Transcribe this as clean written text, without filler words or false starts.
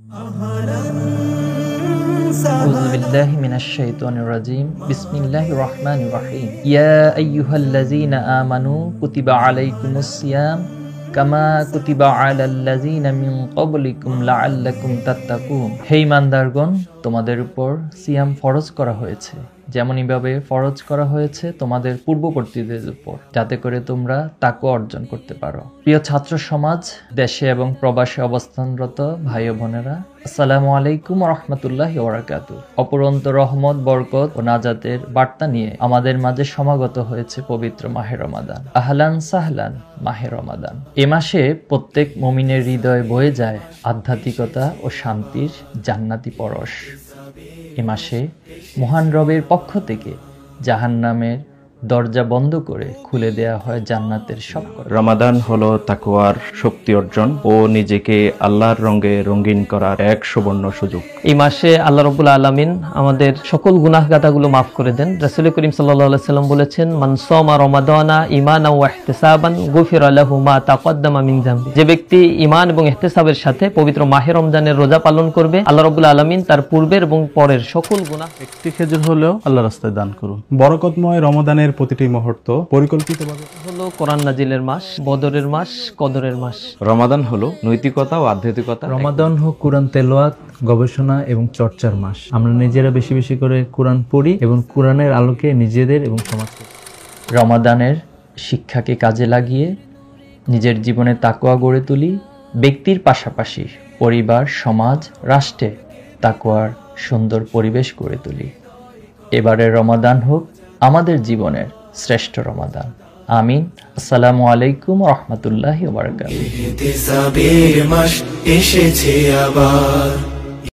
أعوذ بالله من الشيطان الرجيم بسم الله الرحمن الرحيم يا أيها الذين آمنوا كتب عليكم الصيام كما كتب على الذين من قبلكم لعلكم تتقون হে ইমানদারগণ তোমাদের উপর সিয়াম ফরজ করা হয়েছে যেমনই ভাবে ফরজ করা হয়েছে তোমাদের পূর্ববর্তীদের উপর যাতে করে তোমরা তাকওয়া অর্জন করতে পারো। প্রিয় ছাত্র সমাজ, দেশে এবং প্রবাসে অবস্থানরত ভাই ও বোনেরা, আসসালামু আলাইকুম ওয়া রাহমাতুল্লাহি ওয়া বারাকাতুহু। অপরন্ত রহমত, বরকত ও নাজাতের বার্তা নিয়ে আমাদের মাঝে সমাগত হয়েছে পবিত্র মাহে রমাদান। আহলান সাহলান মাহে রমাদান। এ মাসে প্রত্যেক মুমিনের হৃদয়ে বয়ে যায় আধ্যাত্মিকতা ও শান্তির জান্নাতি পরশ। এ মাসে মহান রবের পক্ষ থেকে জাহান্নামের দরজা বন্ধ করে খুলে দেয়া হয় জান্নাতের সব। রমাদান হলো তাকওয়ার শক্তি অর্জন ও নিজেকে আল্লাহর রঙে রঙিন করার এক সুবর্ণ সুযোগ। এই মাসে আল্লাহ রাব্বুল আলামিন আমাদের সকল গুনাহগাতাগুলো মাফ করে দেন। রাসূল করিম সাল্লাল্লাহু আলাইহি সাল্লাম বলেছেন, মান সামা রমাদানা ঈমানান ওয়া ইহতিসাবান গুফিরা লাহু মা তাকদ্দামা মিন যামবি। যে ব্যক্তি ঈমান এবং ইহতিসাবের সাথে পবিত্র মাহে রমজানের রোজা পালন করবে, আল্লাহ রাব্বুল আলামিন তার পূর্বের এবং পরের সকল গুনাহ। একটি খেজুর হলেও আল্লাহর রাস্তায় দান করুন। বরকতময় রমাদানের প্রতিটি মুহূর্ত পরিকল্পিতভাবে হলো কোরআন নাজিলের মাস, বদরের মাস, কদরের মাস। রমাদান হলো নৈতিকতা ও আধ্যাত্মিকতা। রমাদান হোক কোরআন তেলাওয়াত, গবেষণা এবং চর্চার মাস। আমরা নিজেরা বেশি বেশি করে কোরআন পড়ি এবং কোরআনের আলোকে নিজেদের এবং সমাজকে। রমাদানের শিক্ষাকে কাজে লাগিয়ে নিজের জীবনে তাকওয়া গড়ে তুলি, ব্যক্তির পাশাপাশি পরিবার, সমাজ, রাষ্ট্রে তাকওয়ার সুন্দর পরিবেশ গড়ে তুলি। এবারের রমাদান হোক আমাদের জীবনের শ্রেষ্ঠ রমাদান। আমিন। আসসালামু আলাইকুম ওয়া রাহমাতুল্লাহি ওয়া বারাকাতুহু। এসেছে আবার।